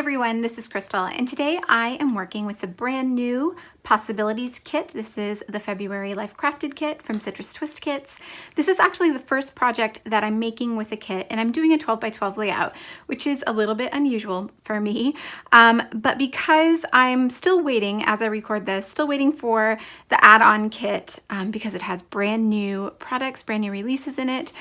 everyone, this is Krystal, and today I am working with the brand new Possibilities kit. This is the February Life Crafted kit from Citrus Twist Kits. This is actually the first project that I'm making with a kit, and I'm doing a 12 by 12 layout, which is a little bit unusual for me. But because I'm still waiting, as I record this, still waiting for the add-on kit because it has brand new products, brand new releases in it.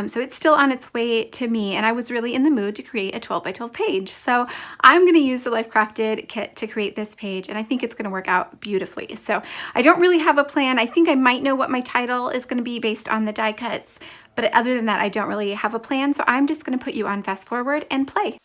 So it's still on its way to me, and I was really in the mood to create a 12 by 12 page. So I'm going to use the Life Crafted kit to create this page, and I think it's going to work out beautifully. So I don't really have a plan. I think I might know what my title is going to be based on the die cuts, but other than that, I don't really have a plan. So I'm just going to put you on fast forward and play.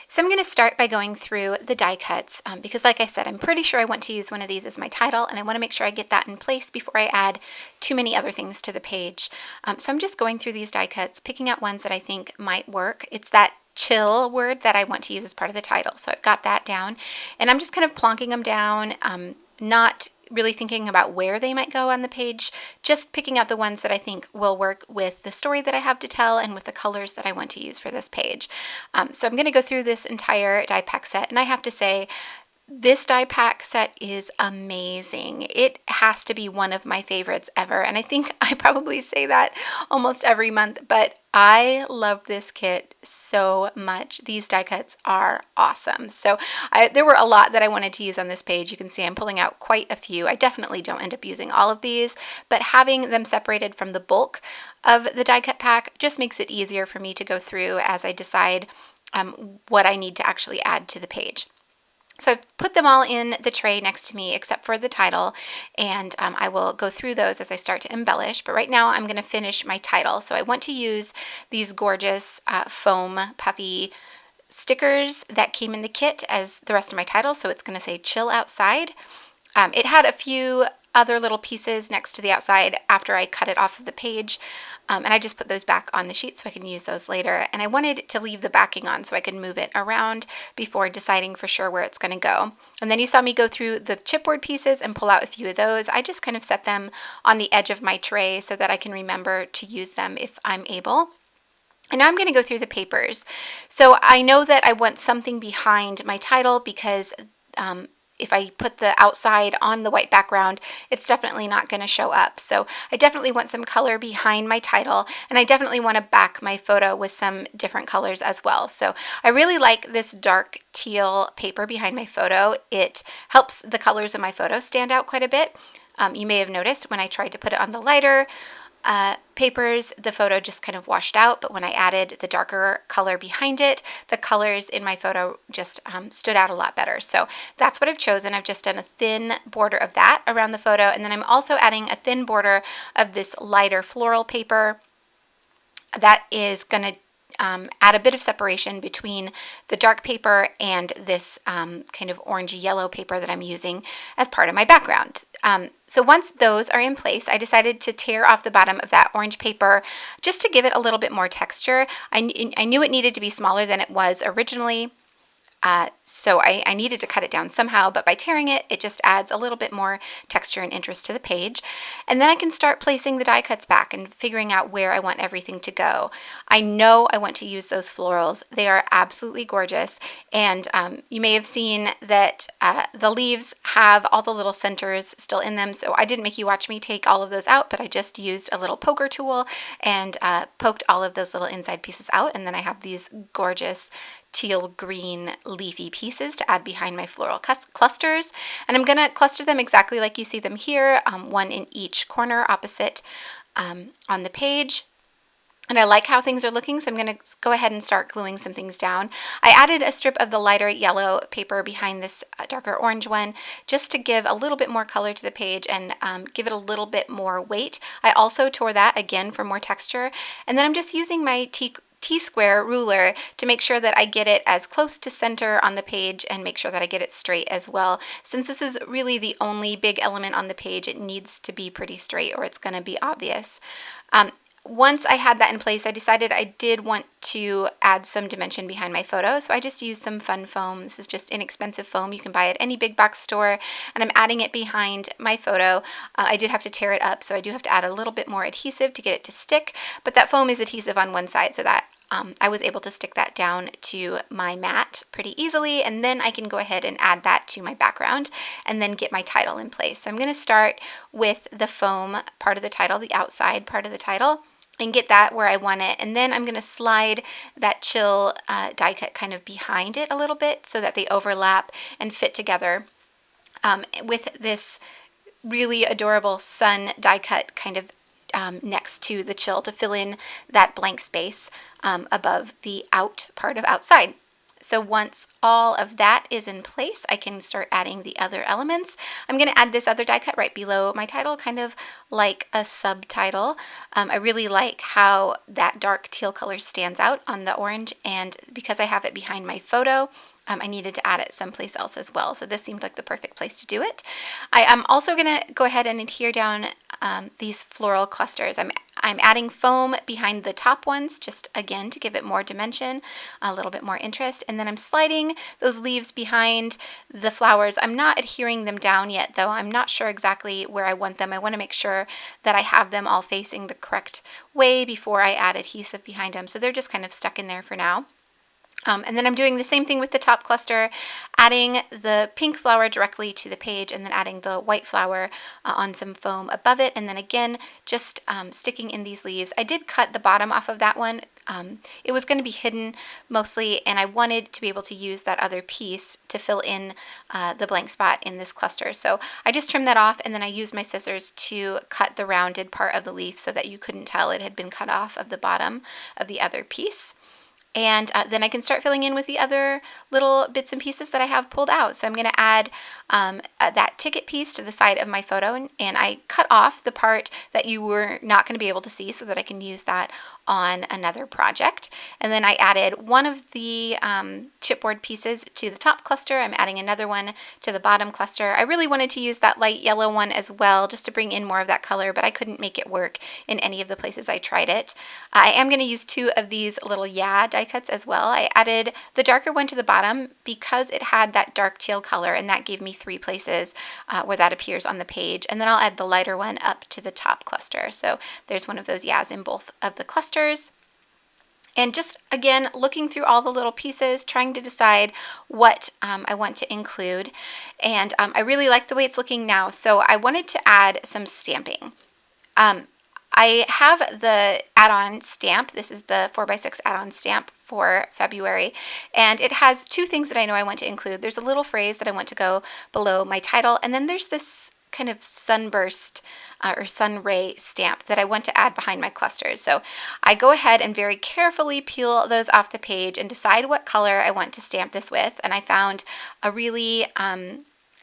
So I'm going to start by going through the die cuts because like I said, I'm pretty sure I want to use one of these as my title, and I want to make sure I get that in place before I add too many other things to the page. So I'm just going through these die cuts, picking out ones that I think might work. It's that chill word that I want to use as part of the title. So I've got that down, and I'm just kind of plonking them down, not really thinking about where they might go on the page, just picking out the ones that I think will work with the story that I have to tell and with the colors that I want to use for this page. So I'm going to go through this entire die pack set, and I have to say, this die pack set is amazing. It has to be one of my favorites ever, and I think I probably say that almost every month, but I love this kit so much. These die cuts are awesome. So there were a lot that I wanted to use on this page. You can see I'm pulling out quite a few. I definitely don't end up using all of these, but having them separated from the bulk of the die cut pack just makes it easier for me to go through as I decide what I need to actually add to the page. So I've put them all in the tray next to me except for the title, and I will go through those as I start to embellish. But right now I'm going to finish my title. So I want to use these gorgeous foam puffy stickers that came in the kit as the rest of my title. So it's going to say Chill Outside. It had a few other little pieces next to the outside after I cut it off of the page, and I just put those back on the sheet so I can use those later. And I wanted to leave the backing on so I could move it around before deciding for sure where it's going to go. And then you saw me go through the chipboard pieces and pull out a few of those. I just kind of set them on the edge of my tray so that I can remember to use them if I'm able. And now I'm going to go through the papers. So I know that I want something behind my title because if I put the outside on the white background, it's definitely not going to show up. So I definitely want some color behind my title, and I definitely want to back my photo with some different colors as well. So I really like this dark teal paper behind my photo. It helps the colors in my photo stand out quite a bit. You may have noticed when I tried to put it on the lighter papers, the photo just kind of washed out, but when I added the darker color behind it, the colors in my photo just stood out a lot better. So that's what I've chosen. I've just done a thin border of that around the photo, and then I'm also adding a thin border of this lighter floral paper that is going to add a bit of separation between the dark paper and this kind of orangey yellow paper that I'm using as part of my background. So once those are in place, I decided to tear off the bottom of that orange paper just to give it a little bit more texture. I knew it needed to be smaller than it was originally. So I needed to cut it down somehow, but by tearing it, it just adds a little bit more texture and interest to the page. And then I can start placing the die cuts back and figuring out where I want everything to go. I know I want to use those florals. They are absolutely gorgeous. And you may have seen that the leaves have all the little centers still in them. So I didn't make you watch me take all of those out, but I just used a little poker tool and poked all of those little inside pieces out. And then I have these gorgeous teal green leafy pieces to add behind my floral clusters, and I'm going to cluster them exactly like you see them here, one in each corner opposite on the page. And I like how things are looking, so I'm going to go ahead and start gluing some things down. I added a strip of the lighter yellow paper behind this darker orange one just to give a little bit more color to the page and give it a little bit more weight. I also tore that again for more texture, and then I'm just using my T-square ruler to make sure that I get it as close to center on the page and make sure that I get it straight as well. Since this is really the only big element on the page, it needs to be pretty straight or it's going to be obvious. Once I had that in place, I decided I did want to add some dimension behind my photo, so I just used some fun foam. This is just inexpensive foam you can buy at any big box store, and I'm adding it behind my photo. I did have to tear it up, so I do have to add a little bit more adhesive to get it to stick, but that foam is adhesive on one side, so that I was able to stick that down to my mat pretty easily, and then I can go ahead and add that to my background and then get my title in place. So I'm going to start with the foam part of the title, the outside part of the title, and get that where I want it. And then I'm going to slide that chill die cut kind of behind it a little bit so that they overlap and fit together with this really adorable sun die cut kind of next to the chill to fill in that blank space above the out part of outside. So once all of that is in place, I can start adding the other elements. I'm going to add this other die cut right below my title, kind of like a subtitle. I really like how that dark teal color stands out on the orange, and because I have it behind my photo, I needed to add it someplace else as well. So this seemed like the perfect place to do it. I am also going to go ahead and adhere down these floral clusters. I'm adding foam behind the top ones, just again to give it more dimension, a little bit more interest. And then I'm sliding those leaves behind the flowers. I'm not adhering them down yet, though. I'm not sure exactly where I want them. I want to make sure that I have them all facing the correct way before I add adhesive behind them. So they're just kind of stuck in there for now. And then I'm doing the same thing with the top cluster, adding the pink flower directly to the page and then adding the white flower on some foam above it. And then again, just sticking in these leaves. I did cut the bottom off of that one. It was going to be hidden mostly, and I wanted to be able to use that other piece to fill in the blank spot in this cluster. So I just trimmed that off, and then I used my scissors to cut the rounded part of the leaf so that you couldn't tell it had been cut off of the bottom of the other piece. And then I can start filling in with the other little bits and pieces that I have pulled out. So I'm going to add that ticket piece to the side of my photo, and I cut off the part that you were not going to be able to see so that I can use that on another project. And then I added one of the chipboard pieces to the top cluster. I'm adding another one to the bottom cluster. I really wanted to use that light yellow one as well, just to bring in more of that color, but I couldn't make it work in any of the places I tried it. I am going to use two of these little die cuts as well. I added the darker one to the bottom because it had that dark teal color, and that gave me 3 places where that appears on the page. And then I'll add the lighter one up to the top cluster. So there's one of those in both of the clusters. And just again, looking through all the little pieces, trying to decide what I want to include. And I really like the way it's looking now. So I wanted to add some stamping. I have the add-on stamp. This is the 4x6 add-on stamp for February, and it has 2 things that I know I want to include. There's a little phrase that I want to go below my title, and then there's this kind of sunburst or sun ray stamp that I want to add behind my clusters. So I go ahead and very carefully peel those off the page and decide what color I want to stamp this with, and I found a really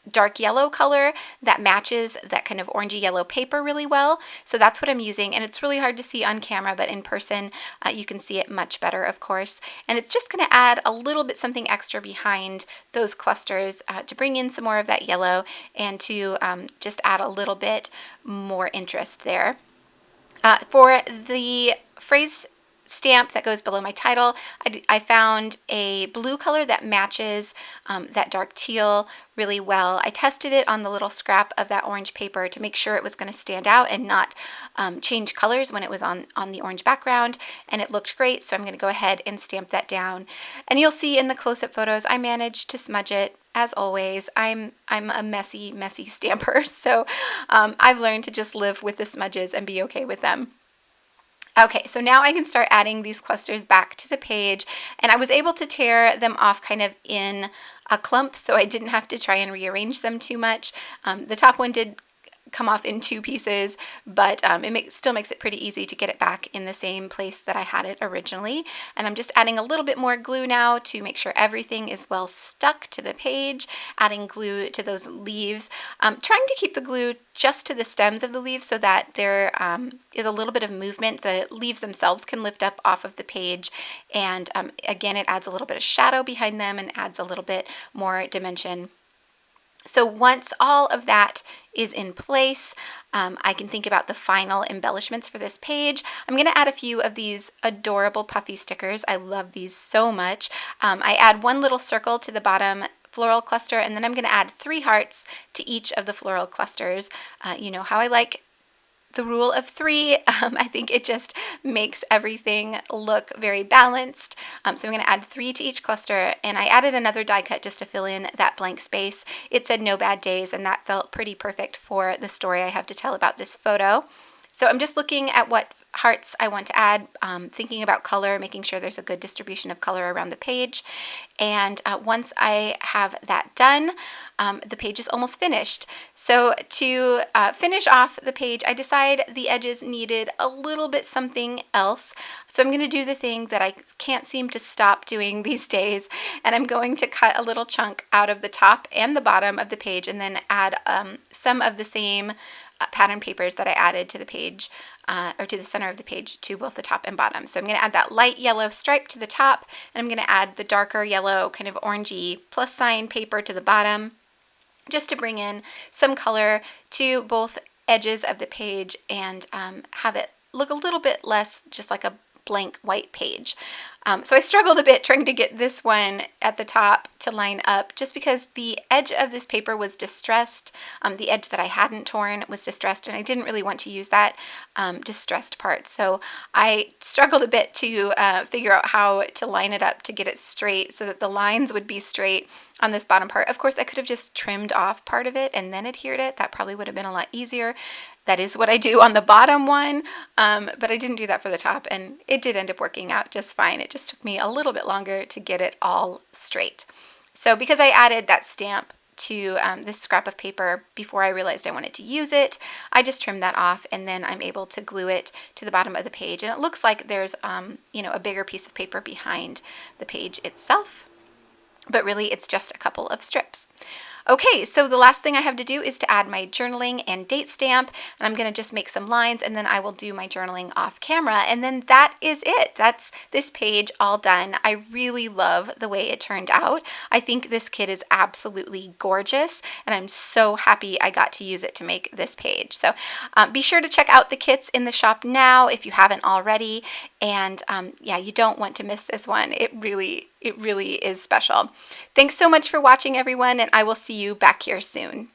dark yellow color that matches that kind of orangey yellow paper really well. So that's what I'm using, and it's really hard to see on camera, but in person you can see it much better, of course. And it's just going to add a little bit something extra behind those clusters to bring in some more of that yellow and to just add a little bit more interest there. For the phrase stamp that goes below my title, I found a blue color that matches that dark teal really well. I tested it on the little scrap of that orange paper to make sure it was going to stand out and not change colors when it was on the orange background, and it looked great. So I'm going to go ahead and stamp that down. And you'll see in the close-up photos I managed to smudge it. As always, I'm a messy stamper, so I've learned to just live with the smudges and be okay with them. Okay, so now I can start adding these clusters back to the page, and I was able to tear them off kind of in a clump, so I didn't have to try and rearrange them too much. The top one did come off in 2 pieces, but it still makes it pretty easy to get it back in the same place that I had it originally. And I'm just adding a little bit more glue now to make sure everything is well stuck to the page, adding glue to those leaves, trying to keep the glue just to the stems of the leaves so that there is a little bit of movement. The leaves themselves can lift up off of the page, and again, it adds a little bit of shadow behind them and adds a little bit more dimension. So once all of that is in place, I can think about the final embellishments for this page. I'm going to add a few of these adorable puffy stickers. I love these so much. I add one little circle to the bottom floral cluster, and then I'm going to add 3 hearts to each of the floral clusters. You know how I like the rule of three. I think it just makes everything look very balanced. So I'm going to add 3 to each cluster, and I added another die cut just to fill in that blank space. It said no bad days, and that felt pretty perfect for the story I have to tell about this photo. So I'm just looking at what hearts I want to add, thinking about color, making sure there's a good distribution of color around the page. And once I have that done, the page is almost finished. So to finish off the page, I decide the edges needed a little bit something else. So I'm going to do the thing that I can't seem to stop doing these days, and I'm going to cut a little chunk out of the top and the bottom of the page, and then add some of the same pattern papers that I added to the page, or to the center of the page, to both the top and bottom. So I'm going to add that light yellow stripe to the top, and I'm going to add the darker yellow, kind of orangey plus sign paper to the bottom, just to bring in some color to both edges of the page and have it look a little bit less just like a blank white page. So I struggled a bit trying to get this one at the top to line up, just because the edge of this paper was distressed. The edge that I hadn't torn was distressed, and I didn't really want to use that distressed part. So I struggled a bit to figure out how to line it up to get it straight so that the lines would be straight on this bottom part. Of course, I could have just trimmed off part of it and then adhered it. That probably would have been a lot easier. That is what I do on the bottom one, but I didn't do that for the top, and it did end up working out just fine. It just took me a little bit longer to get it all straight. So because I added that stamp to this scrap of paper before I realized I wanted to use it, I just trimmed that off, and then I'm able to glue it to the bottom of the page. And it looks like there's a bigger piece of paper behind the page itself, but really it's just a couple of strips. Okay, so the last thing I have to do is to add my journaling and date stamp, and I'm going to just make some lines, and then I will do my journaling off camera, and then that is it. That's this page all done. I really love the way it turned out. I think this kit is absolutely gorgeous, and I'm so happy I got to use it to make this page. So be sure to check out the kits in the shop now if you haven't already, and yeah, you don't want to miss this one. It really is special. Thanks so much for watching, everyone, and I will see you back here soon.